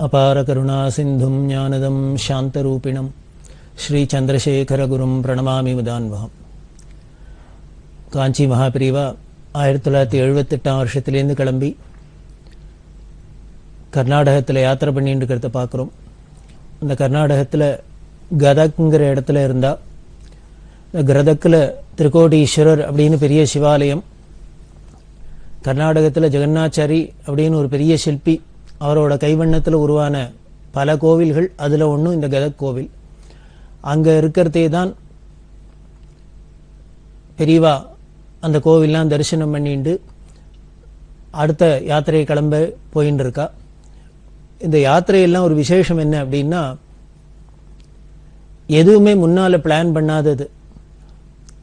அபார கருணா சிந்தும் ஞானதம் சாந்தரூபிணம் ஸ்ரீ சந்திரசேகரகுரும் பிரணமாமி முதான்வகம். காஞ்சி மகாபிரிவா 1978 வருஷத்துலேருந்து கிளம்பி கர்நாடகத்தில் யாத்திரை பண்ணிட்டு இருக்கிறத பார்க்குறோம். அந்த கர்நாடகத்தில் கதக்குங்கிற இடத்துல இருந்தால் இந்த கிரதக்கில் திருக்கோட்டீஸ்வரர் அப்படின்னு பெரிய சிவாலயம், கர்நாடகத்தில் ஜெகநாச்சாரி அப்படின்னு ஒரு பெரிய சிற்பி, அவரோட கைவண்ணத்தில் உருவான பல கோவில்கள், அதில் ஒன்றும் இந்த கதக் கோவில். அங்கே இருக்கிறதே தான் பெரியவா அந்த கோவில்லாம் தரிசனம் பண்ணிட்டு அடுத்த யாத்திரையை கிளம்ப போயின்னு இருக்கா. இந்த யாத்திரையெல்லாம் ஒரு விசேஷம் என்ன அப்படின்னா, எதுவுமே முன்னால் பிளான் பண்ணாதது.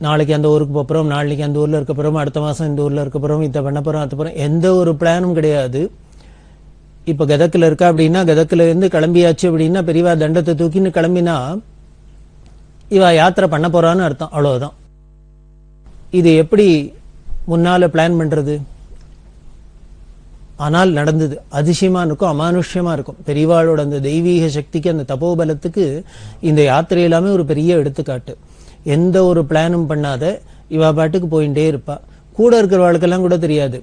நாளைக்கு அந்த ஊருக்கு போகிறோம், நாளைக்கு அந்த ஊரில் இருக்க போகிறோம், அடுத்த மாதம் இந்த ஊரில் இருக்க போகிறோம், இதை பண்ண போகிறோம், அது போகிறோம், எந்த ஒரு பிளானும் கிடையாது. இப்போ கதக்கில் இருக்கா அப்படின்னா கதக்கில் இருந்து கிளம்பியாச்சு அப்படின்னா பெரியவா தண்டத்தை தூக்கின்னு கிளம்பினா இவா யாத்திரை பண்ண போறான்னு அர்த்தம், அவ்வளவுதான். இது எப்படி முன்னால பிளான் பண்றது? ஆனால் நடந்தது. அதிசயமா இருக்கும், அமானுஷ்யமா இருக்கும். பெரியவாளோட அந்த தெய்வீக சக்திக்கு, அந்த தபோபலத்துக்கு இந்த யாத்திரை எல்லாமே ஒரு பெரிய எடுத்துக்காட்டு. எந்த ஒரு பிளானும் பண்ணாத இவா பாட்டுக்கு போயிட்டே இருப்பா. கூட இருக்கிறவாளுக்கெல்லாம் கூட தெரியாது,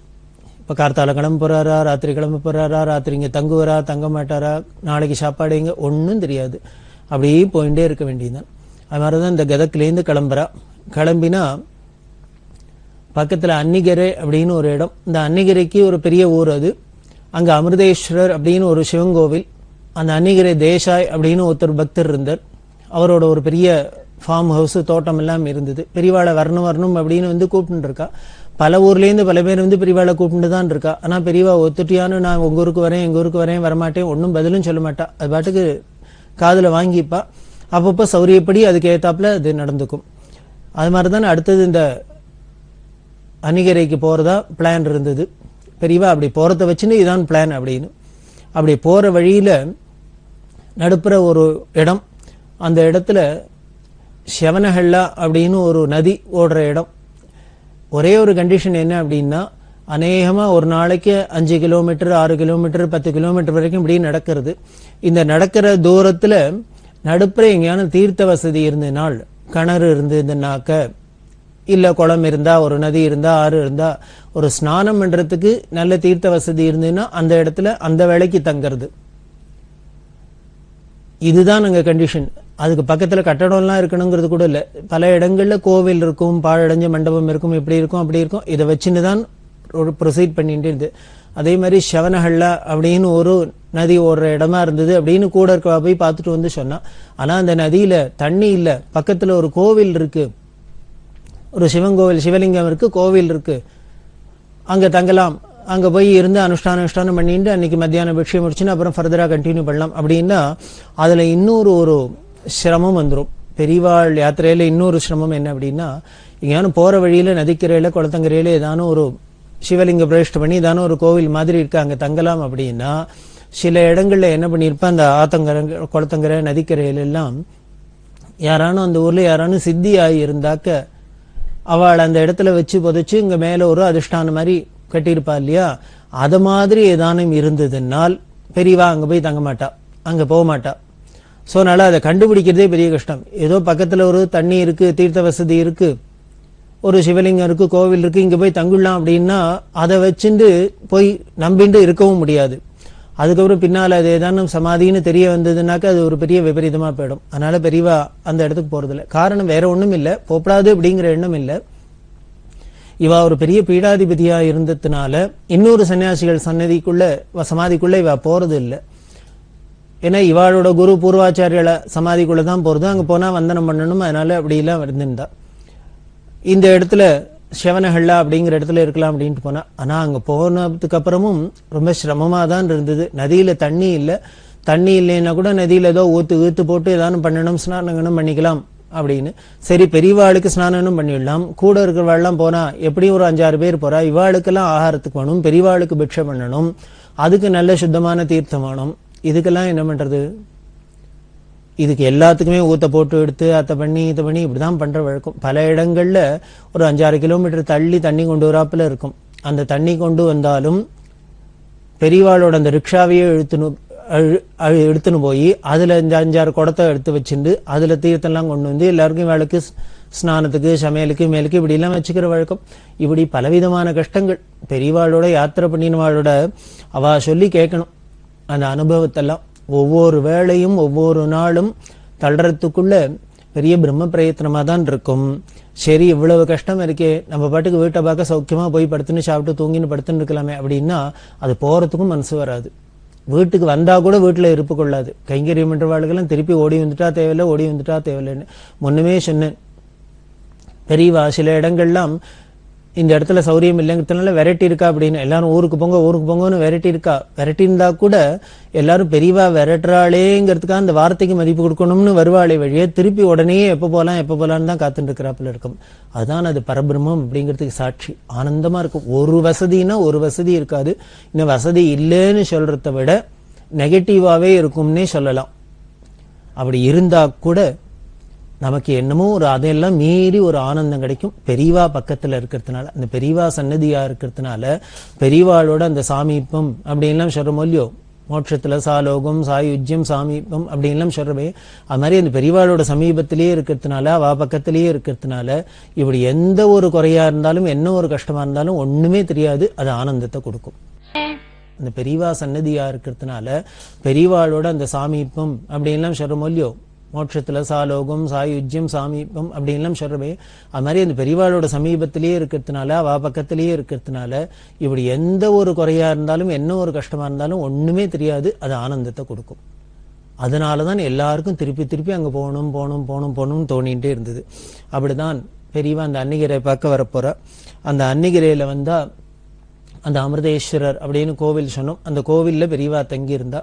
இப்போ கார்த்தால கிளம்ப போறாரா, ராத்திரி கிளம்ப போறாரா, ராத்திரி இங்கே தங்குவாரா, தங்க மாட்டாரா, நாளைக்கு சாப்பாடு எங்க, ஒன்றும் தெரியாது. அப்படியே போயிட்டே இருக்க வேண்டியதுதான். அது மாதிரிதான் இந்த கதக்கிலேருந்து கிளம்புறா. கிளம்பினா பக்கத்தில் அன்னிகரை அப்படின்னு ஒரு இடம். இந்த அன்னிகரைக்கு ஒரு பெரிய ஊர் அது. அங்கே அமிர்தேஸ்வரர் அப்படின்னு ஒரு சிவங்கோவில். அந்த அன்னிகரை தேசாய் அப்படின்னு ஒருத்தர் பக்தர் இருந்தார். அவரோட ஒரு பெரிய ஃபார்ம் ஹவுஸ், தோட்டம் எல்லாம் இருந்தது. பெரியவாளை வரணும் வரணும் அப்படின்னு வந்து கூப்பிட்டு இருக்கா. பல ஊர்லேருந்து பல பேர் வந்து பெரியவாளை கூப்பிட்டு தான் இருக்கா. ஆனால் பெரியவா ஒத்துட்டியான்னு, நான் உங்கள் ஊருக்கு வரேன், எங்கள் ஊருக்கு வரேன், வரமாட்டேன், ஒன்றும் பதிலும் சொல்ல மாட்டா. அது பாட்டுக்கு காதில் வாங்கிப்பா. அப்பப்போ சௌரியப்படி அதுக்கு ஏற்றாப்புல அது நடந்துக்கும். அது மாதிரி தான் அடுத்தது இந்த அன்னிகரைக்கு போகிறதா பிளான் இருந்தது. பெரியவா அப்படி போகிறத வச்சுன்னு இதான் பிளான் அப்படின்னு. அப்படி போகிற வழியில் நடுப்புற ஒரு இடம். அந்த இடத்துல ஷவனஹள்ளா அப்படின்னு ஒரு நதி ஓடுற இடம். ஒரே ஒரு கண்டிஷன் என்ன அப்படின்னா, அநேகமாக ஒரு நாளைக்கு 5 கிலோமீட்டர், 6 கிலோமீட்டர், 10 கிலோமீட்டர் வரைக்கும் இப்படி நடக்கிறது. இந்த நடக்கிற தூரத்தில் நடுப்புற எங்கேயான தீர்த்த வசதி இருந்ததுனால், கிணறு இருந்ததுன்னாக்க, இல்லை குளம் இருந்தா, ஒரு நதி இருந்தா, ஆறு இருந்தா, ஒரு ஸ்நானம் பண்றதுக்கு நல்ல தீர்த்த வசதி இருந்ததுன்னா அந்த இடத்துல அந்த வேளைக்கு தங்கிறது. இதுதான் அங்கே கண்டிஷன். அதுக்கு பக்கத்தில் கட்டடம்லாம் இருக்கணுங்கிறது கூட இல்லை. பல இடங்கள்ல கோவில் இருக்கும், பாழடைஞ்ச மண்டபம் இருக்கும், இப்படி இருக்கும், அப்படி இருக்கும். இதை வச்சுன்னு தான் ஒரு ப்ரொசீட் பண்ணிட்டு இருந்து. அதே மாதிரி ஷவனஹள்ளா அப்படின்னு ஒரு நதி ஓடுற இடமா இருந்தது அப்படின்னு கூட இருக்க போய் பார்த்துட்டு வந்து சொன்னா. ஆனா அந்த நதியில தண்ணி இல்லை, பக்கத்துல ஒரு கோவில் இருக்கு, ஒரு சிவங்கோவில், சிவலிங்கம் இருக்கு, கோவில் இருக்கு, அங்க தங்கலாம், அங்க போய் இருந்து அனுஷ்டானம் பண்ணிட்டு அன்னைக்கு மத்தியானம் பிக்ஷை முடிச்சுன்னு அப்புறம் ஃபர்தரா கண்டினியூ பண்ணலாம் அப்படின்னா அதுல இன்னொரு ஒரு சிரமம் வந்துடும். பெரியவாள் யாத்திரையில இன்னொரு சிரமம் என்ன அப்படின்னா, எங்கேயானு போற வழியில நதிக்கரையில குளத்தங்கரையில ஏதானும் ஒரு சிவலிங்க பிரதிஷ்டை பண்ணி ஏதானும் ஒரு கோவில் மாதிரி இருக்கு, அங்க தங்கலாம் அப்படின்னா சில இடங்கள்ல என்ன பண்ணியிருப்பா, அந்த ஆத்தங்கரை, குளத்தங்கரை, நதிக்கரையில எல்லாம் யாரானும் அந்த ஊர்ல யாரானும் சித்தி ஆகி இருந்தாக்க அவள் அந்த இடத்துல வச்சு புதைச்சு இங்க மேல ஒரு அதிஷ்டானம் மாதிரி கட்டியிருப்பா இல்லையா, அது மாதிரி ஏதானும் இருந்ததுனால் பெரியவா அங்க போய் தங்க மாட்டா, அங்க போக மாட்டா. ஸோ அதனால அதை கண்டுபிடிக்கிறதே பெரிய கஷ்டம். ஏதோ பக்கத்துல ஒரு தண்ணி இருக்கு, தீர்த்த வசதி இருக்கு, ஒரு சிவலிங்கம் இருக்கு, கோவில் இருக்கு, இங்க போய் தங்கிடலாம் அப்படின்னா அதை வச்சுட்டு போய் நம்பிட்டு இருக்கவும் முடியாது. அதுக்கப்புறம் பின்னால் அது ஏதானும் சமாதின்னு தெரிய வந்ததுனாக்கா அது ஒரு பெரிய விபரீதமா போயிடும். அதனால பெரியவா அந்த இடத்துக்கு போறதில்லை. காரணம் வேற ஒண்ணும் இல்லை, போப்படாது அப்படிங்கிற எண்ணம் இல்லை. இவா ஒரு பெரிய பீடாதிபதியா இருந்ததுனால இன்னொரு சன்னியாசிகள் சமாதிக்குள்ள இவா போறது இல்லை. ஏன்னா இவாளோட குரு பூர்வாச்சாரியால சமாதிக்குள்ள தான் போறது, அங்க போனா வந்தனம் பண்ணணும், அதனால அப்படி எல்லாம் இருந்திருந்தா. இந்த இடத்துல ஷவனஹள்ளா அப்படிங்கிற இடத்துல இருக்கலாம் அப்படின்ட்டு போனா. ஆனா அங்க போனதுக்கு அப்புறமும் ரொம்ப சிரமமா தான் இருந்தது. நதியில தண்ணி இல்லை, தண்ணி இல்லைன்னா கூட நதியில ஏதோ ஊத்து போட்டு ஏதானும் பண்ணணும், ஸ்நானங்களும் பண்ணிக்கலாம் அப்படின்னு. சரி, பெரியவாளுக்கு ஸ்நானனும் பண்ணிடலாம், கூட இருக்கிறவாள்லாம் போனா எப்படியும் ஒரு 5-6 பேர் போறா, இவாளுக்கெல்லாம் ஆகாரத்துக்கு வேணும், பெரியவாளுக்கு பிக்ஷை பண்ணணும், அதுக்கு நல்ல சுத்தமான தீர்த்தம் வேணும். இதுக்கெல்லாம் என்ன பண்றது? இதுக்கு எல்லாத்துக்குமே ஊத்த போட்டு எடுத்து அத்தை பண்ணி இதை பண்ணி இப்படிதான் பண்ற வழக்கம். பல இடங்கள்ல ஒரு 5-6 கிலோமீட்டர் தள்ளி தண்ணி கொண்டு வராப்புல இருக்கும். அந்த தண்ணி கொண்டு வந்தாலும் பெரியவாளோட அந்த ரிக்ஷாவையே எடுத்துன்னு போய் அதுல 5-6 குடத்தை எடுத்து வச்சுட்டு அதுல தீர்த்தெல்லாம் கொண்டு வந்து எல்லாருக்கும் வேலைக்கு ஸ்நானத்துக்கு சமையலுக்கு மேலுக்கு இப்படி எல்லாம் வச்சுக்கிற வழக்கம். இப்படி பலவிதமான கஷ்டங்கள் பெரியவாளோட யாத்திரை பண்ணினவாளோட அவ சொல்லி கேட்கணும் அந்த அனுபவத்தெல்லாம். ஒவ்வொரு வேளையும் ஒவ்வொரு நாளும் தள்ளுறதுக்குள்ள பெரிய பிரம்ம பிரயத்தனமா தான் இருக்கும். சரி, இவ்வளவு கஷ்டம் இருக்கே, நம்ம பாட்டுக்கு வீட்டை பார்க்க சௌக்கியமா போய் படுத்துன்னு சாப்பிட்டு தூங்கின்னு படுத்துன்னு இருக்கலாமே அப்படின்னா அது போறதுக்கும் மனசு வராது. வீட்டுக்கு வந்தா கூட வீட்டுல இருப்பு கொள்ளாது. கைங்கரியம் பண்றவாளுக்கெல்லாம் திருப்பி ஓடி வந்துட்டா தேவையில்லைன்னு முன்னமே சொன்னேன். பெரியவா சில இடங்கள்லாம் இந்த இடத்துல சௌரியம் இல்லைங்கிறதுனால விரட்டி இருக்கா அப்படின்னு எல்லாரும் ஊருக்கு போங்கன்னு விரட்டி இருக்கா. விரட்டி இருந்தா கூட எல்லாரும் பெரியவா விரட்டுறாளேங்கிறதுக்காக அந்த வார்த்தைக்கு மதிப்பு கொடுக்கணும்னு வருவாளே வழியே திருப்பி உடனே எப்ப போலான்னு தான் காத்துட்டு இருக்கிறாப்புல இருக்கும். அதுதான் அது பரபிரம்மம் அப்படிங்கிறதுக்கு சாட்சி. ஆனந்தமா இருக்கும். ஒரு வசதினா ஒரு வசதி இருக்காது. இன்னும் வசதி இல்லைன்னு சொல்றதை விட நெகட்டிவாவே இருக்கும்னே சொல்லலாம். அப்படி இருந்தா கூட நமக்கு என்னமோ ஒரு அதையெல்லாம் மீறி ஒரு ஆனந்தம் கிடைக்கும். பெரியவா பக்கத்துல இருக்கிறதுனால, அந்த பெரியவா சன்னதியா இருக்கிறதுனால, பெரியவாளோட அந்த சாமீபம் அப்படின்லாம் சொல்றோமோ இல்லையோ, மோட்சத்துல சாலோகம் சாயுஜ்யம் சாமீபம் அப்படின்லாம் சொல்றவே, அது மாதிரி அந்த பெரியவாளோட சமீபத்திலேயே இருக்கிறதுனால, அவ பக்கத்திலேயே இருக்கிறதுனால இப்படி எந்த ஒரு குறையா இருந்தாலும் என்ன ஒரு கஷ்டமா இருந்தாலும் ஒண்ணுமே தெரியாது. அது ஆனந்தத்தை கொடுக்கும். அந்த பெரியவா சன்னதியா இருக்கிறதுனால பெரியவாளோட அந்த சாமீபம் அப்படின்லாம் சொல்றோமோ இல்லையோ, மோட்சத்துல சாலோகம் சாயுஜ்யம் சாமீபம் அப்படின்லாம் சொல்றவே, அது மாதிரி அந்த பெரியவாளோட சமீபத்திலேயே இருக்கிறதுனால, அவ பக்கத்திலேயே இருக்கிறதுனால இப்படி எந்த ஒரு குறையா இருந்தாலும் என்ன ஒரு கஷ்டமா இருந்தாலும் ஒண்ணுமே தெரியாது. அது ஆனந்தத்தை கொடுக்கும். அதனாலதான் எல்லாருக்கும் திருப்பி அங்க போகணும்னு தோணிட்டே இருந்தது. அப்படிதான் பெரியவா அந்த அன்னிகிரை பார்க்க வரப்போற. அந்த அன்னிகிரையில வந்தா அந்த அமிர்தேஸ்வரர் அப்படின்னு கோவில் சொன்னோம். அந்த கோவில்ல பெரியவா தங்கி இருந்தா.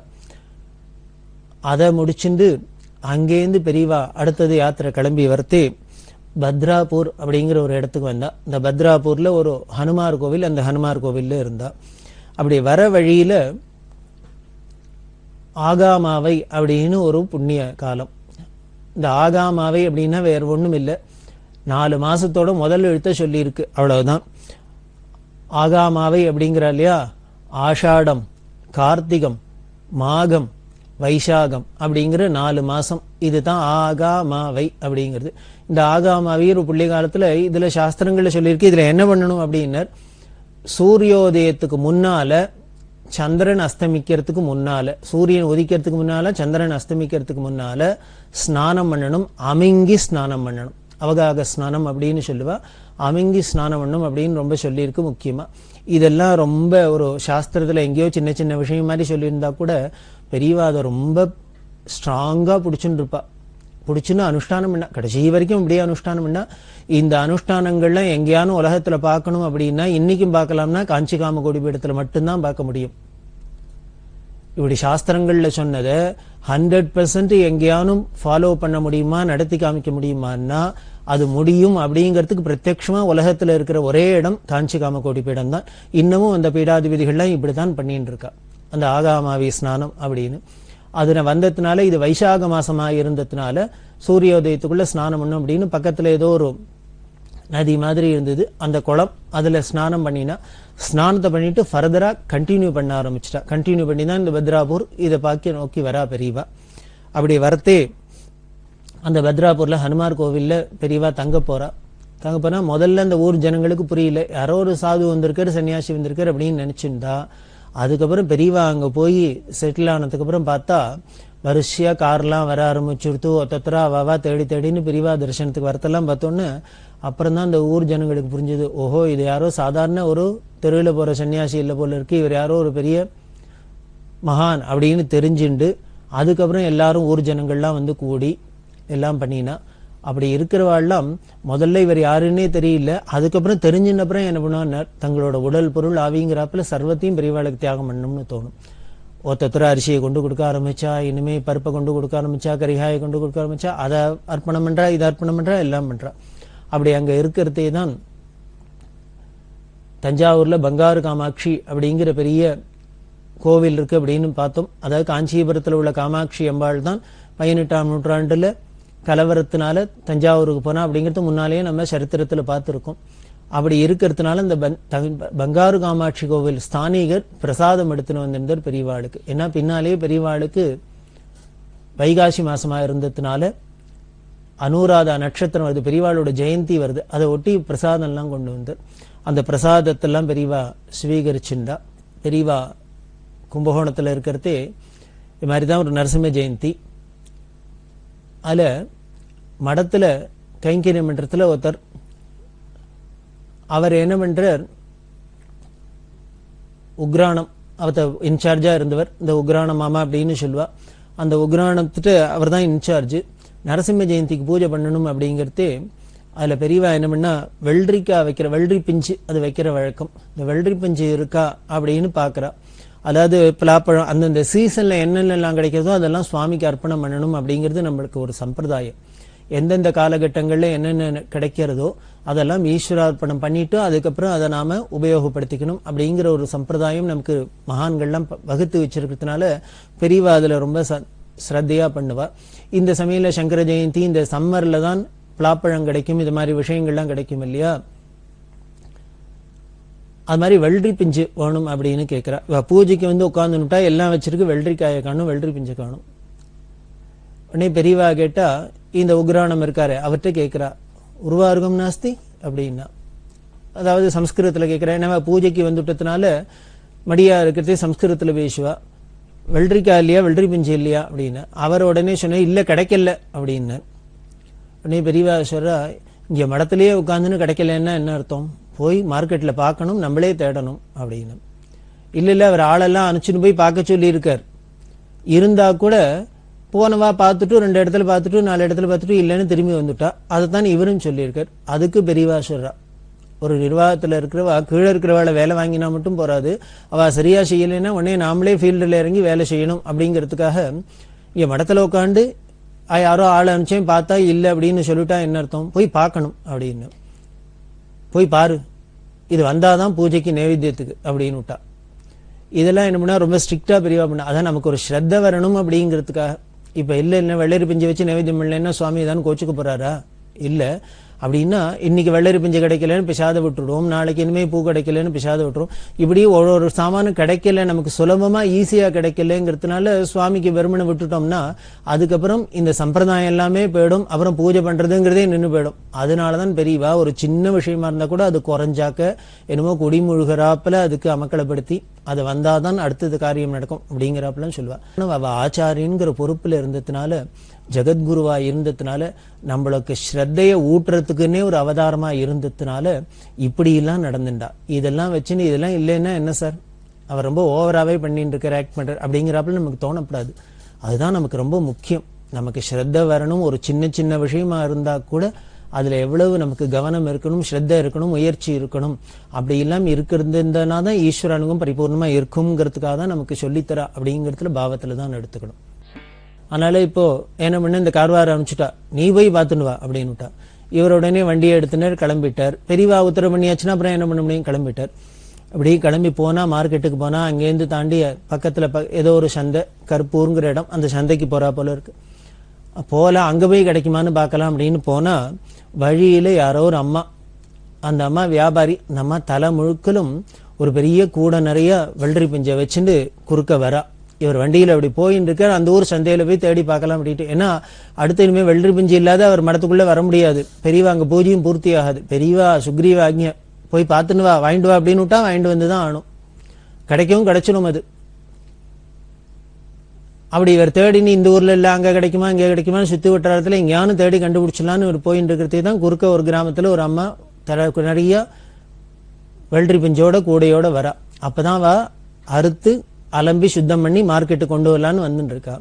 அதை முடிச்சுண்டு அங்கேருந்து பெரியவா அடுத்தது யாத்திரை கிளம்பி வரத்தே பத்ராபூர் அப்படிங்கிற ஒரு இடத்துக்கு வந்தா. இந்த பத்ராபூர்ல ஒரு ஹனுமார் கோவில், அந்த ஹனுமார் கோவில்ல இருந்தா. அப்படி வர வழியில ஆகாமாவை அப்படின்னு ஒரு புண்ணிய காலம். இந்த ஆகாமாவை அப்படின்னா வேற ஒண்ணும் இல்லை, 4 மாசத்தோட முதல் எழுத்த சொல்லி இருக்கு, அவ்வளவுதான். ஆகாமாவை அப்படிங்கிறா இல்லையா, ஆஷாடம், கார்த்திகம், மாகம், வைசாகம் அப்படிங்கிற 4 மாசம். இதுதான் ஆகாமாவை அப்படிங்கிறது. இந்த ஆகாமாவை ஒரு புள்ளி காலத்துல இதுல சாஸ்திரங்கள்ல சொல்லியிருக்கு. இதுல என்ன பண்ணணும் அப்படின்னா, சூரியோதயத்துக்கு முன்னால, சந்திரன் அஸ்தமிக்கிறதுக்கு முன்னால, சூரியன் உதிக்கிறதுக்கு முன்னால, சந்திரன் அஸ்தமிக்கிறதுக்கு முன்னால ஸ்நானம் பண்ணணும். அமிங்கி ஸ்நானம் பண்ணணும். அவகாக ஸ்நானம் அப்படின்னு சொல்லுவா. அமிங்கி ஸ்நானம் பண்ணணும் அப்படின்னு ரொம்ப சொல்லியிருக்கு. முக்கியமா இதெல்லாம் ரொம்ப ஒரு சாஸ்திரத்துல எங்கேயோ சின்ன சின்ன விஷயம் மாதிரி சொல்லியிருந்தா கூட பெரியவா அதை ரொம்ப ஸ்ட்ராங்கா பிடிச்சுன்னு இருப்பா. பிடிச்சுன்னு அனுஷ்டானம் பண்ணா கடைசி வரைக்கும் இப்படியே அனுஷ்டானம் பண்ணா. இந்த அனுஷ்டானங்கள்லாம் எங்கேயானு உலகத்துல பார்க்கணும் அப்படின்னா இன்னைக்கும் பார்க்கலாம்னா காஞ்சி காமகோடி பீடத்துல மட்டும்தான் பார்க்க முடியும். இப்படி சாஸ்திரங்கள்ல சொன்னதை 100% எங்கேயானும் ஃபாலோ பண்ண முடியுமா, நடத்தி காமிக்க முடியுமான்னா அது முடியும். அப்படிங்கிறதுக்கு பிரத்யட்சமா உலகத்துல இருக்கிற ஒரே இடம் காஞ்சி காமகோடி பீடம் தான். இன்னமும் அந்த பீடாதிபதிகள்லாம் இப்படித்தான் பண்ணிட்டு இருக்கா, அந்த ஆகாமாவி ஸ்நானம் அப்படின்னு. அதுல வந்ததுனால இது வைசாக மாசமா இருந்ததுனால சூரியோதயத்துக்குள்ள ஸ்நானம் பண்ணும் அப்படின்னு பக்கத்துல ஏதோ ஒரு நதி மாதிரி இருந்தது, அந்த குளம். அதுல ஸ்நானம் பண்ணினா, ஸ்நானத்தை பண்ணிட்டு ஃபர்தரா கண்டினியூ பண்ண ஆரம்பிச்சிட்டா. கண்டினியூ பண்ணி தான் இந்த பத்ராபூர் இதை பாக்கி நோக்கி வரா பெரியவா. அப்படி வரத்தே அந்த பத்ராபூர்ல ஹனுமார் கோவில்ல பெரியவா தங்க போனா முதல்ல அந்த ஊர் ஜனங்களுக்கு புரியல, யாரோ ஒரு சாது வந்திருக்காரு, சன்னியாசி வந்திருக்காரு அப்படின்னு நினைச்சிருந்தா. அதுக்கப்புறம் பெரியவா அங்க போய் செட்டில் ஆனதுக்கு அப்புறம் பார்த்தா வரிசையா கார்லாம் வர ஆரம்பிச்சுடுத்து. ஒத்தரா அவாவா தேடின்னு பெரியவா தரிசனத்துக்கு வரத்தெல்லாம் பார்த்தோன்னு அப்புறம் தான் அந்த ஊர் ஜனங்களுக்கு புரிஞ்சது, ஓஹோ இது யாரோ சாதாரண ஒரு தெருவில் போற சன்னியாசி இல்லை போல இருக்கு, இவர் யாரோ ஒரு பெரிய மகான் அப்படின்னு தெரிஞ்சுண்டு அதுக்கப்புறம் எல்லாரும் ஊர் ஜனங்கள்லாம் வந்து கூடி எல்லாம் பண்ணினா. அப்படி இருக்கிறவாள்லாம் முதல்ல இவர் யாருன்னே தெரியல, அதுக்கப்புறம் தெரிஞ்சினப்புறம் என்ன பண்ணுவாங்க, தங்களோட உடல் பொருள் ஆவிங்கிறாப்புல சர்வத்தையும் பெரியவாளுக்கு தியாகம் பண்ணணும்னு தோணும். ஒருத்தர அரிசியை கொண்டு கொடுக்க ஆரம்பிச்சா, இனிமே பருப்பை கொண்டு கொடுக்க ஆரம்பிச்சா, கரிகாயை கொண்டு கொடுக்க ஆரம்பிச்சா, அதை அர்ப்பணம் பண்றா, இதை அர்ப்பணம் பண்றா, எல்லாம் பண்றா. அப்படி அங்க இருக்கிறதே தான் தஞ்சாவூர்ல பங்காரு காமாட்சி அப்படிங்கிற பெரிய கோவில் இருக்கு அப்படின்னு பார்த்தோம். அதாவது காஞ்சிபுரத்தில் உள்ள காமாட்சி அம்பாள் தான் 18ஆம் நூற்றாண்டுல கலவரத்தினால தஞ்சாவூருக்கு போனா அப்படிங்கிறது முன்னாலேயே நம்ம சரித்திரத்துல பார்த்துருக்கோம். அப்படி இருக்கிறதுனால இந்த பங்காரு காமாட்சி கோவில் ஸ்தானிகர் பிரசாதம் எடுத்துன்னு வந்திருந்தார் பெரியவாளுக்கு. ஏன்னா பின்னாலேயே பெரியவாளுக்கு வைகாசி மாசமா இருந்ததுனால அனுராதா நட்சத்திரம் வருது, பெரியவாளோட ஜெயந்தி வருது, அதை ஒட்டி பிரசாதம் எல்லாம் கொண்டு வந்தார். அந்த பிரசாதத்தெல்லாம் பெரியவா ஸ்வீகரிச்சுண்டா. பெரியவா கும்பகோணத்துல இருக்கிறதே இது மாதிரிதான் ஒரு நரசிம்ம ஜெயந்தி. அதுல மடத்துல கைங்கரிய மன்றத்துல ஒருத்தர், அவர் என்ன பண்றார், உக்ராணம் அவத்த இன்சார்ஜா இருந்தவர். இந்த உக்ராண மாமா அப்படின்னு சொல்லுவா. அந்த உக்ராணத்துட்டு அவர் தான் இன்சார்ஜ். நரசிம்ம ஜெயந்திக்கு பூஜை பண்ணணும் அப்படிங்கிறது அதுல பெரியவா என்ன பண்ணா, வெள்ளரிக்காய் வைக்கிற, வெள்ளரி பிஞ்சு அது வைக்கிற வழக்கம். இந்த வெள்ளரி பிஞ்சு இருக்கா அப்படின்னு பாக்குறா. அதாவது பலாப்பழம் அந்தந்த சீசன்ல என்னென்னலாம் கிடைக்கிறதோ அதெல்லாம் சுவாமிக்கு அர்ப்பணம் பண்ணணும் அப்படிங்கிறது நம்மளுக்கு ஒரு சம்பிரதாயம். எந்தெந்த காலகட்டங்கள்ல என்னென்ன கிடைக்கிறதோ அதெல்லாம் ஈஸ்வரார்ப்பணம் பண்ணிட்டு அதுக்கப்புறம் அதை நாம உபயோகப்படுத்திக்கணும் அப்படிங்கிற ஒரு சம்பிரதாயம் நமக்கு மகான்கள்லாம் வகுத்து வச்சிருக்கிறதுனால பெரியவா அதுல ரொம்ப ஸ்ரத்தையா பண்ணுவா. இந்த சமயத்துல சங்கர ஜெயந்தி இந்த சம்மர்ல தான் பலாப்பழம் கிடைக்கும், இது மாதிரி விஷயங்கள்லாம் கிடைக்கும் இல்லையா. அது மாதிரி வெள்ளரி பிஞ்சு வேணும் அப்படின்னு கேட்கிறா. பூஜைக்கு வந்து உட்காந்துட்டா எல்லாம் வச்சிருக்கு, வெள்ளரிக்காயை காணும், வெள்ளரி பிஞ்சு காணும். உடனே பெரியவா கேட்டா, இந்த உக்ராணம் இருக்காரு அவர்கிட்ட கேட்கிறா, உருவாருகம் நாஸ்தி அப்படின்னா, அதாவது சம்ஸ்கிருதத்துல கேட்கிறா. ஏன்னா பூஜைக்கு வந்துட்டதுனால மடியா இருக்கிறதே சம்ஸ்கிருதத்துல பேசுவா. வெள்ளரிக்காய் இல்லையா, வெள்ளரி பிஞ்சு இல்லையா அப்படின்னு. அவர் உடனே சொன்ன, இல்ல கிடைக்கல அப்படின்னு. உடனே பெரியவா சொல்றா, இங்க மடத்திலேயே உட்காந்துன்னு கிடைக்கலன்னா என்ன அர்த்தம், போய் மார்க்கெட்ல பார்க்கணும், நம்மளே தேடணும் அப்படின்னு. இல்ல அவர் ஆளெல்லாம் அனுப்பிச்சுன்னு போய் பார்க்க சொல்லி இருக்கார். இருந்தா கூட போனவா பார்த்துட்டு 2 இடத்துல பார்த்துட்டு 4 இடத்துல பார்த்துட்டு இல்லைன்னு திரும்பி வந்துட்டா. அதைத்தான் இவரும் சொல்லியிருக்கார். அதுக்கு பெரியவா சொல்றா, ஒரு நிர்வாகத்துல இருக்கிறவா கீழே இருக்கிறவாளை வேலை வாங்கினா மட்டும் போறாது, அவ சரியா செய்யலைன்னா உடனே நாமளே ஃபீல்டுல இறங்கி வேலை செய்யணும் அப்படிங்கிறதுக்காக இங்க மடத்துல உட்காந்து யாரோ ஆளை அனுப்பிச்சேன் பார்த்தா இல்லை அப்படின்னு சொல்லிட்டா என்ன அர்த்தம், போய் பார்க்கணும் அப்படின்னு. போய் பாரு, இது வந்தாதான் பூஜைக்கு நைவேத்தியத்துக்கு அப்படின்னு விட்டா. இதெல்லாம் என்ன பண்ணா ரொம்ப ஸ்ட்ரிக்டா பெரியவா பண்ணா. அதான் நமக்கு ஒரு ஸ்ரத்த வரணும் அப்படிங்கிறதுக்காக. இப்ப இல்ல வெள்ளரி பிஞ்சு வச்சு நைவேத்தியம் பண்ணலன்னா சுவாமி ஏதாவது கோச்சுக்க போறாரா, இல்ல அப்படின்னா இன்னைக்கு வெள்ளரி பிஞ்சு கிடைக்கலன்னு பிசாத விட்டுடுவோம், நாளைக்கு இனிமே பூ கிடைக்கலன்னு பிசாத விட்டுருவோம். இப்படி ஒரு சாமானும் கிடைக்கல, நமக்கு சுலபமா ஈஸியா கிடைக்கலங்கிறதுனால சுவாமிக்கு வெறுமனை விட்டுட்டோம்னா அதுக்கப்புறம் இந்த சம்பிரதாயம் எல்லாமே போயிடும், அப்புறம் பூஜை பண்றதுங்கிறதே நின்று போயிடும். அதனாலதான் பெரியவா ஒரு சின்ன விஷயமா இருந்தா கூட அது குறைஞ்சாக்க என்னமோ குடிமுழுகிறாப்புல அதுக்கு அமக்கலப்படுத்தி அது வந்தாதான் அடுத்தது காரியம் நடக்கும் அப்படிங்கிறாப்புல சொல்லுவா. அவ ஆச்சாரியங்கிற பொறுப்புல இருந்ததுனால, ஜெகத்குருவா இருந்ததுனால, நம்மளுக்கு ஸ்ரத்தைய ஊட்டுறதுக்குன்னே ஒரு அவதாரமா இருந்ததுனால இப்படி எல்லாம் நடந்துட்டா. இதெல்லாம் வச்சுன்னு இதெல்லாம் இல்லைன்னா என்ன சார், அவர் ரொம்ப ஓவராவே பண்ணிட்டு இருக்க, ஆக்ட் பண்ற அப்படிங்கிறாப்புல நமக்கு தோணப்படாது. அதுதான் நமக்கு ரொம்ப முக்கியம். நமக்கு ஸ்ரத்த வரணும். ஒரு சின்ன சின்ன விஷயமா இருந்தா கூட அதுல எவ்வளவு நமக்கு கவனம் இருக்கணும், ஸ்ரத்த இருக்கணும், முயற்சி இருக்கணும். அப்படி எல்லாம் இருக்கிறதுனா தான் ஈஸ்வர அனுபவம் பரிபூர்ணமா இருக்குங்கிறதுக்காக தான் நமக்கு சொல்லித்தரா அப்படிங்கிறதுல பாவத்துல தான் எடுத்துக்கணும். அதனால இப்போ என்ன பண்ண, இந்த கார்வார அனுப்பிச்சுட்டா, நீ போய் பார்த்துன்னு வா அப்படின்னுட்டா. இவர் உடனே வண்டியை எடுத்துனர், கிளம்பிட்டார். பெரியவா உத்தரவு பண்ணியாச்சுன்னா அப்புறம் என்ன பண்ண முடியும், கிளம்பிட்டார். அப்படி கிளம்பி போனா மார்க்கெட்டுக்கு போனா அங்கேருந்து தாண்டி பக்கத்துல ஏதோ ஒரு சந்தை, கருப்பூருங்கிற இடம், அந்த சந்தைக்கு போறா போல இருக்கு. போலாம், அங்க போய் கிடைக்குமான்னு பார்க்கலாம் அப்படின்னு போனா வழியில யாரோ ஒரு அம்மா, அந்த அம்மா வியாபாரி, அந்த அம்மா தலை முழுக்கலும் ஒரு பெரிய கூட நிறைய வெள்ளரி பிஞ்சை வச்சுட்டு குறுக்க வரா. இவர் வண்டியில அப்படி போயின்னு இருக்கார். அந்த ஊர் சந்தையில போய் தேடி பார்க்கலாம் அப்படின்ட்டு. ஏன்னா அடுத்து இனிமே வெள்ளரி பிஞ்சு இல்லாத அவர் மடத்துக்குள்ள வர முடியாது. பெரியவா அங்க பூஜையும் பூர்த்தி ஆகாது. பெரியவா சுக்ரீவ ஆக்ஞை, போய் பார்த்துன்னு வா, வாங்கிட்டு வா அப்படின்னு விட்டா வாங்கிட்டு வந்துதான் ஆகணும். கிடைக்கவும் கிடைச்சிடும் அது. அப்படி இவர் தேடின்னு இந்த ஊர்ல இல்ல அங்க கிடைக்குமா இங்க கிடைக்குமான்னு சுத்தி வட்டாரத்துல எங்கேயானு தேடி கண்டுபிடிச்சலான்னு இவர் போயின்னு இருக்கிறதே தான் குறுக்க ஒரு கிராமத்துல ஒரு அம்மா நிறைய வெள்ளரி பிஞ்சோட கூடையோட வரா. அப்பதான் வா அறுத்து அலம்பி சுத்தம் பண்ணி மார்க்கெட்டு கொண்டு வரலான்னு வந்துட்டு இருக்கா.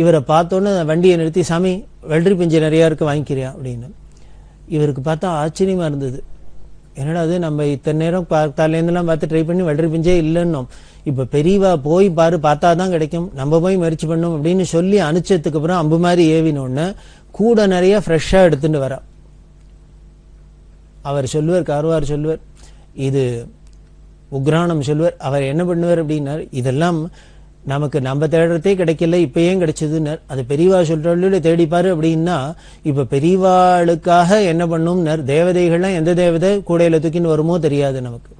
இவரை பார்த்தோன்னு வண்டியை நிறுத்தி, சாமி வெள்ளரி பிஞ்சு நிறைய இருக்கு வாங்கிக்கிறியா அப்படின்னு. இவருக்கு பார்த்தா ஆச்சரியமா இருந்தது. என்னடா அது, நம்ம இத்தனை நேரம் பார்த்தாலேருந்துலாம் பார்த்து ட்ரை பண்ணி வெள்ளரி பிஞ்சே இல்லைன்னோம், இப்ப பெரியவா போய் பாரு பார்த்தாதான் கிடைக்கும், நம்ம போய் முயற்சி பண்ணோம் அப்படின்னு சொல்லி அனுச்சதுக்கு அப்புறம் அம்பு மாதிரி ஏவினோன்னு கூட நிறைய ஃப்ரெஷ்ஷா எடுத்துட்டு வரா. அவர் சொல்லுவார், கார்வார் சொல்லுவார், இது உக்ராணம் சொல்லுவார். அவர் என்ன பண்ணுவார் அப்படின்னா, இதெல்லாம் நமக்கு நம்ம தேடுறதே கிடைக்கல, இப்ப ஏன் கிடைச்சதுன்னு. அது பெரியவா சொல்ற தேடிப்பாரு அப்படின்னா, இப்ப பெரியவாளுக்காக என்ன பண்ணும்னர், தேவதைகள்லாம் எந்த தேவதை கூடையில தூக்கின்னு வருமோ தெரியாது நமக்கு.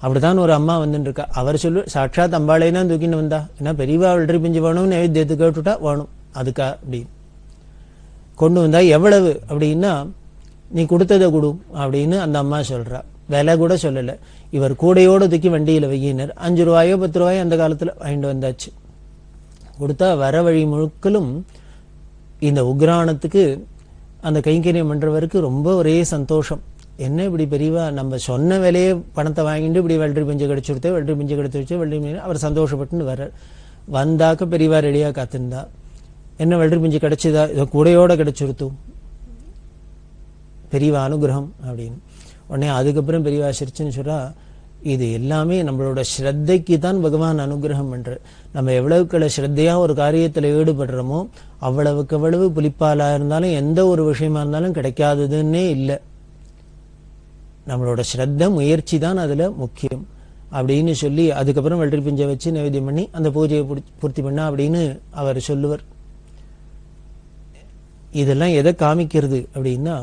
அப்படித்தான் ஒரு அம்மா வந்துட்டு இருக்கா. அவர் சொல்லு சாட்சாத் அம்பாளே தான் தூக்கின்னு வந்தா. ஏன்னா பெரியவா வெள்ளரி பிஞ்சு வேணும், நைவேத்தியத்துக்கு கேட்டுட்டா வேணும், அதுக்கா அப்படின்னு கொண்டு வந்தா. எவ்வளவு அப்படின்னா, நீ கொடுத்ததை கொடு அப்படின்னு அந்த அம்மா சொல்றா. விலை கூட சொல்லல. இவர் கூடையோட தூக்கி வண்டியில வையினர். 5 ரூபாயோ 10 ரூபாயோ அந்த காலத்துல வாங்கிட்டு வந்தாச்சு. கொடுத்தா வர வழி முழுக்கலும் இந்த உக்ரானத்துக்கு அந்த கைங்கரியம் பண்றவருக்கு ரொம்ப ஒரே சந்தோஷம். என்ன இப்படி பெரியவா நம்ம சொன்ன விலையே பணத்தை வாங்கிட்டு இப்படி வெள்ளரி பிஞ்சு கிடைச்சுடுத்து, வெள்ளரி பிஞ்சு கிடைச்சு வச்சு வெள்ளரி பிஞ்சு அவர் சந்தோஷப்பட்டுன்னு வர்றார். வந்தாக்க பெரியவா ரெடியா காத்திருந்தா. என்ன வெள்ளரி பிஞ்சு கிடைச்சதா? இதை கூடையோட கிடைச்சுடுத்தும், பெரியவா அனுகிரகம் அப்படின்னு. உடனே அதுக்கப்புறம் பெரியவா சிரிச்சுன்னு சொல்றா, இது எல்லாமே நம்மளோட ஸ்ரத்தைக்கு தான் பகவான் அனுகிரகம் பண்ற. நம்ம எவ்வளவுக்குள்ள ஸ்ரத்தையா ஒரு காரியத்துல ஈடுபடுறோமோ அவ்வளவுக்கு அவ்வளவு புலிப்பாலா இருந்தாலும் எந்த ஒரு விஷயமா இருந்தாலும் கிடைக்காததுன்னே இல்லை. நம்மளோட ஸ்ரத்த முயற்சி தான் அதுல முக்கியம் அப்படின்னு சொல்லி அதுக்கப்புறம் வெள்ளரி பிஞ்சை வச்சு நைவேத்தியம் பண்ணி அந்த பூஜையை பூர்த்தி பண்ணா அப்படின்னு அவர் சொல்லுவர். இதெல்லாம் எதை காமிக்கிறது அப்படின்னா,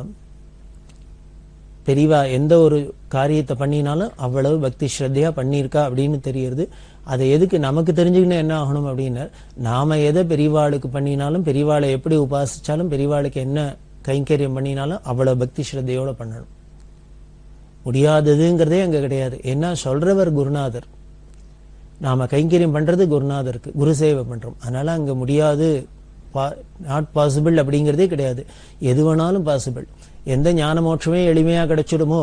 பெரியவா எந்த ஒரு காரியத்தை பண்ணினாலும் அவ்வளவு பக்தி ஸ்ரத்தையா பண்ணியிருக்கா அப்படின்னு தெரியுது. அதை எதுக்கு நமக்கு தெரிஞ்சுக்கணும் என்ன ஆகணும் அப்படின்னா, நாம எதை பெரியவாளுக்கு பண்ணினாலும், பெரியவாளை எப்படி உபாசிச்சாலும், பெரியவாளுக்கு என்ன கைங்கரியம் பண்ணினாலும் அவ்வளவு பக்தி ஸ்ரத்தையோட பண்ணணும். முடியாததுங்கிறதே அங்க கிடையாது. ஏன்னா சொல்றவர் குருநாதர், நாம கைங்கரியம் பண்றது குருநாதருக்கு, குரு சேவை பண்றோம். அதனால அங்க முடியாது, நாட் பாசிபிள் அப்படிங்கிறதே கிடையாது. எது வேணாலும் பாசிபிள். எந்த ஞான மோட்சமே எளிமையா கிடைச்சிடுமோ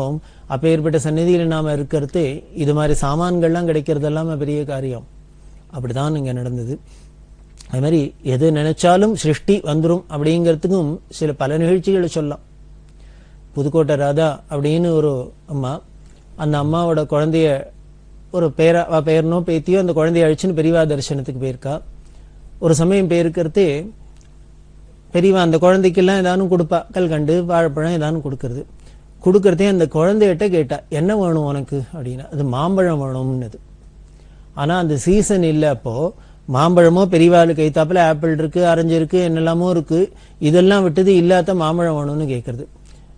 அப்பேற்பட்ட சந்நிதியில நாம இருக்கிறது, இது மாதிரி சாமான்கள்லாம் கிடைக்கிறது எல்லாமே பெரிய காரியம். அப்படிதான் இங்க நடந்தது. அது மாதிரி எது நினைச்சாலும் சிருஷ்டி வந்துடும் அப்படிங்கிறதுக்கும் சில பல நிகழ்ச்சிகளை சொல்லலாம். புதுக்கோட்டை ராதா அப்படின்னு ஒரு அம்மா, அந்த அம்மாவோட குழந்தைய ஒரு பேரனோ பேத்தியோ அந்த குழந்தைய அழிச்சுன்னு பெரியவா தரிசனத்துக்கு போயிருக்கா. ஒரு சமயம் போயிருக்கிறது, பெரியவா அந்த குழந்தைக்கெல்லாம் ஏதானும் கொடுப்பா, கல்கண்டு வாழைப்பழம் ஏதானும் கொடுக்கறதே அந்த குழந்தைகிட்ட கேட்டா, என்ன வேணும் உனக்கு அப்படின்னா, அது மாம்பழம் வேணும்னு. ஆனா அந்த சீசன் இல்லை. அப்போ மாம்பழமோ பெரியவாளுக்கு கைத்தாப்புல ஆப்பிள் இருக்கு, ஆரஞ்சு இருக்கு, என்னெல்லாமோ இருக்கு, இதெல்லாம் விட்டது இல்லாத மாம்பழம் வேணும்னு கேட்கறது.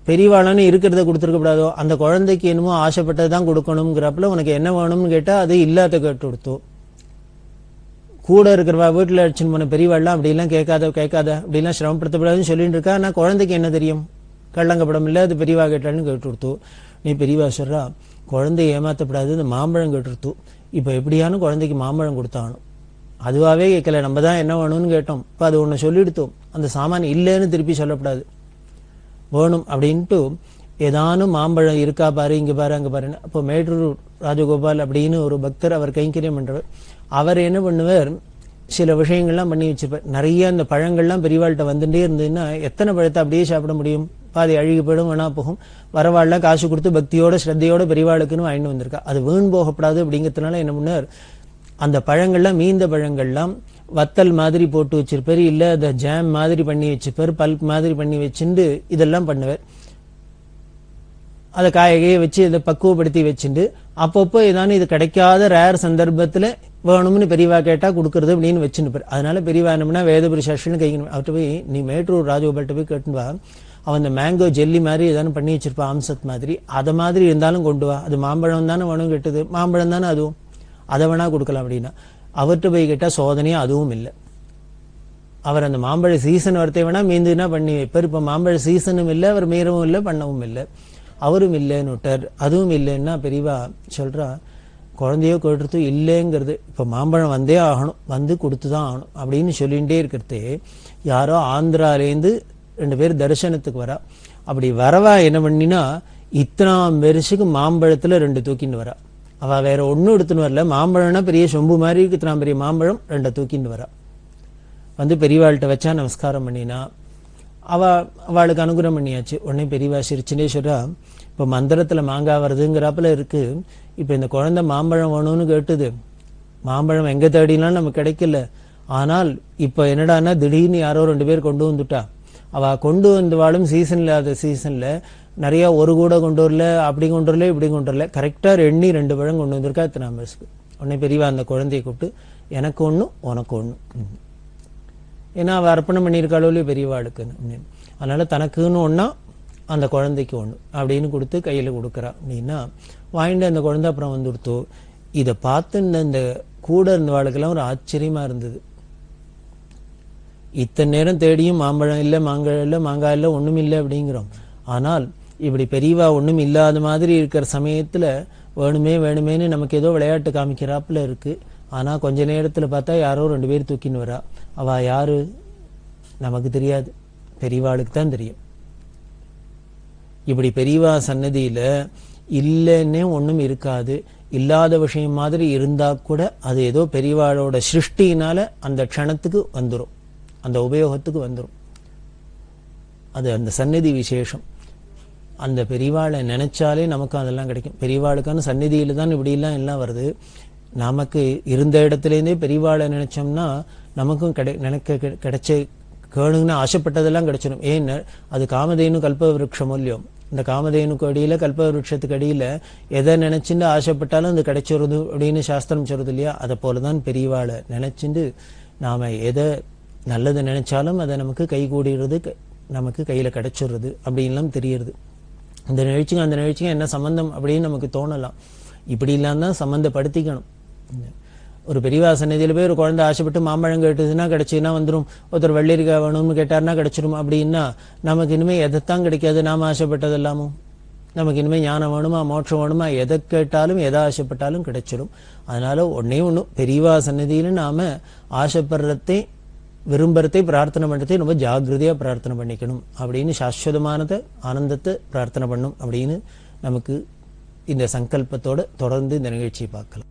பெரியவாளான்னு இருக்கிறத கொடுத்துருக்க கூடாதோ, அந்த குழந்தைக்கு என்னமோ ஆசைப்பட்டதான் கொடுக்கணுங்கிறப்பல உனக்கு என்ன வேணும்னு கேட்டா அது இல்லாத கேட்டு கொடுத்தோம். கூட இருக்கிறவா வீட்டுல அடிச்சுன்னு போன பெரியவாள்லாம் அப்படிலாம் கேட்காத அப்படிலாம் சிரமப்படுத்தப்படாதுன்னு சொல்லிட்டு இருக்கா. ஆனா குழந்தைக்கு என்ன தெரியும், கள்ளங்கப்படம் இல்லை, அது பெரியவா கேட்டாலும் கேட்டு கொடுத்தோம். நீ பெரியவா சொல்றா, குழந்தைய ஏமாத்தப்படாது, இந்த மாம்பழம் கேட்டுருத்தோம். இப்ப எப்படியான குழந்தைக்கு மாம்பழம் கொடுத்தாகணும். அதுவாவே கேட்கல, நம்ம தான் என்ன வேணும்னு கேட்டோம். இப்ப அது ஒண்ணு சொல்லிடுத்தோம், அந்த சாமான் இல்லைன்னு திருப்பி சொல்லப்படாது, வேணும் அப்படின்ட்டு ஏதானும் மாம்பழம் இருக்கா பாரு, இங்க பாரு, அங்க பாருன்னு. அப்போ மேட்டூர் ராஜகோபால் அப்படின்னு ஒரு பக்தர், அவர் கைங்கரியம் பண்றவர். அவர் என்ன பண்ணுவார், சில விஷயங்கள்லாம் பண்ணி வச்சிருப்பார். நிறைய அந்த பழங்கள்லாம் பெரியவாள்கிட்ட வந்துட்டே இருந்ததுன்னா எத்தனை பழத்தை அப்படியே சாப்பிட முடியும், பாதி அழுகி போயிடும், வேணா போகும். வரவாள்லாம் காசு கொடுத்து பக்தியோட ஸ்ரத்தையோட பெரியவாளுக்குன்னு வாங்கிட்டு வந்திருக்கா. அது வீண் போகப்படாது அப்படிங்கிறதுனால என்ன பண்ணார், அந்த பழங்கள்லாம் மீந்த பழங்கள்லாம் வத்தல் மாதிரி போட்டு வச்சிருப்பாரு, இல்ல அந்த ஜாம் மாதிரி பண்ணி வச்சுப்பாரு, பல்ப் மாதிரி பண்ணி வச்சுட்டு இதெல்லாம் பண்ணுவார். அதை காயகையை வச்சு இதை பக்குவப்படுத்தி வச்சுட்டு அப்பப்போ ஏதானு இது கிடைக்காத ரேர் சந்தர்ப்பத்துல வேணும்னு பெரியவா கேட்டா கொடுக்கறது அப்படின்னு வச்சுருப்பார். அதனால பெரியவா என்னம்னா வேதபுரி சாஸ்திரன்னு கைக்கணும். அவர்கிட்ட போய் நீ மேட்டூர் ராஜகோபால்கிட்ட போய் கேட்டுன்னு வா, அவன் அந்த மேங்கோ ஜெல்லி மாதிரி ஏதானு பண்ணி வச்சிருப்பான், அம்சத் மாதிரி, அதை மாதிரி இருந்தாலும் கொண்டு வா. அது மாம்பழம் தானே வேணும் கேட்டது, மாம்பழம் தானே அதுவும், அதை வேணா கொடுக்கலாம் அப்படின்னா. அவர்கிட்ட போய் கேட்டா சோதனையா அதுவும் இல்லை. அவர் அந்த மாம்பழ சீசன் வரத்தை வேணா மீந்துனா பண்ணி வைப்பார். இப்ப மாம்பழ சீசனும் இல்லை, அவர் மீறவும் இல்லை, பண்ணவும் இல்லை, அவரும் இல்லைன்னு விட்டார். அதுவும் இல்லைன்னா பெரியவா சொல்றா, குழந்தையோ கேட்டுறது இல்லைங்கிறது, இப்ப மாம்பழம் வந்தே ஆகணும், வந்து கொடுத்துதான் ஆகணும் அப்படின்னு சொல்லிகிட்டே இருக்கிறது. யாரோ ஆந்திராலேருந்து 2 பேர் தரிசனத்துக்கு வரா. அப்படி வரவா என்ன பண்ணினா, இத்தனாம் பெருசுக்கு மாம்பழத்துல 2 தூக்கின்னு வரா. அவ வேற ஒன்னும் எடுத்துன்னு வரல, மாம்பழம்னா பெரிய சொம்பு மாதிரி இருக்கு, இத்தனாம் பெரிய மாம்பழம் 2 தூக்கின்னு வரா. வந்து பெரியவாள்கிட்ட வச்சா நமஸ்காரம் பண்ணினா, அவளுக்கு அனுகிரகம் பண்ணியாச்சு. உடனே பெரியவா சிரிச்சுனே சொல்றா, இப்ப மந்திரத்துல மாங்காய் வருதுங்கிறாப்புல இருக்கு, இப்ப இந்த குழந்தை மாம்பழம் வேணும்னு கேட்டுது, மாம்பழம் எங்க தேடினாலும் நமக்கு கிடைக்கல. ஆனால் இப்ப என்னடான்னா திடீர்னு யாரோ 2 பேர் கொண்டு வந்துட்டா. அவ கொண்டு வந்தவாளும் சீசன் இல்லாத சீசன்ல நிறைய ஒரு கூட கொண்டு வரல, அப்படி கொண்டு வரல, இப்படி கொண்டு வரல, கரெக்டா எண்ணி 2 பழம் கொண்டு வந்திருக்கா இத்தனாம் வயசுக்கு. உடனே பெரியவா அந்த குழந்தைய கூப்பிட்டு, எனக்கு ஒண்ணு உனக்கு ஒண்ணு. ஏன்னா அவ அர்ப்பணம் பண்ணியிருக்காளோ இல்லையோ பெரியவாளுக்குன்னு. அதனால தனக்குன்னு ஒண்ணா அந்த குழந்தைக்கு ஒண்ணு அப்படின்னு கொடுத்து கையில கொடுக்குறா அப்படின்னா வாங்கிட்டு அந்த குழந்தை அப்புறம் வந்துடுத்தோ. இதை பார்த்து இந்த கூட இருந்தவாளுக்கெல்லாம் ஒரு ஆச்சரியமா இருந்தது. இத்தனை நேரம் தேடியும் மாம்பழம் இல்லை, மாங்காய் இல்லை, மாங்காய் இல்லை, ஒண்ணும் இல்லை அப்படிங்கிறோம். ஆனால் இப்படி பெரியவா ஒண்ணும் இல்லாத மாதிரி இருக்கிற சமயத்துல வேணுமே வேணுமேன்னு நமக்கு ஏதோ விளையாட்டு காமிக்கிறாப்புல இருக்கு. ஆனா கொஞ்ச நேரத்துல பார்த்தா யாரோ 2 பேர் தூக்கின்னு வரா. அவ யாரு நமக்கு தெரியாது, பெரியவாளுக்கு தான் தெரியும். இப்படி பெரியவா சன்னதியில இல்லைன்னே ஒண்ணும் இருக்காது. இல்லாத விஷயம் மாதிரி இருந்தா கூட அது ஏதோ பெரியவாளோட சிருஷ்டினால அந்த க்ஷணத்துக்கு வந்துடும், அந்த உபயோகத்துக்கு வந்துடும். அது அந்த சந்நிதி விசேஷம். அந்த பெரியவாளை நினைச்சாலே நமக்கு அதெல்லாம் கிடைக்கும். பெரியவாளுக்கான சந்நிதியில தான் இப்படி எல்லாம் வருது. நமக்கு இருந்த இடத்துலேருந்தே பெரியவாளை நினைச்சோம்னா நமக்கும் கிடைச்ச கேணுன்னு ஆசைப்பட்டதெல்லாம் கிடைச்சிடும். ஏன்னு அது காமதேனு கல்ப விருட்சம் இல்லையும். இந்த காமதேனுக்கு அடியில கல்ப விருட்சத்துக்கு அடியில எதை நினைச்சுட்டு ஆசைப்பட்டாலும் அது கிடைச்சிருது அப்படின்னு சாஸ்திரம் சொல்றது இல்லையா? அதை போலதான் பெரியவாளை நினைச்சுட்டு நாம எதை நல்லது நினைச்சாலும் அதை நமக்கு கைகூடுறது, நமக்கு கையில கிடைச்சிடுறது அப்படின்லாம் தெரியுது. இந்த நிகழ்ச்சிக்கும் அந்த நிகழ்ச்சிக்கும் என்ன சம்பந்தம் அப்படின்னு நமக்கு தோணலாம். இப்படி இல்லாம தான் சம்பந்தப்படுத்திக்கணும். ஒரு பெரியவா சன்னதியில போய் ஒரு குழந்தை ஆசைப்பட்டு மாம்பழம் கேட்டுதுன்னா கிடைச்சுன்னா வந்துடும். ஒருத்தர் வெள்ளரிக்காய் வேணும்னு கேட்டார்னா கிடைச்சிடும். அப்படின்னா நமக்கு இனிமே எதைத்தான் கிடைக்காது? நாம ஆசைப்பட்டது எல்லாமும் நமக்கு இனிமே ஞானம் வேணுமா, மோட்சம் வேணுமா, எதை கேட்டாலும் எதை ஆசைப்பட்டாலும் கிடைச்சிடும். அதனால ஒன்னே ஒண்ணு, பெரியவா சன்னதியில நாம ஆசைப்படுறதை விரும்புறதை பிரார்த்தனை பண்றதை ரொம்ப ஜாகிரதையா பிரார்த்தனை பண்ணிக்கணும் அப்படின்னு சாஸ்வதமானதை ஆனந்தத்தை பிரார்த்தனை பண்ணும் அப்படின்னு நமக்கு இந்த சங்கல்பத்தோட தொடர்ந்து இந்த நிகழ்ச்சியை பார்க்கலாம்.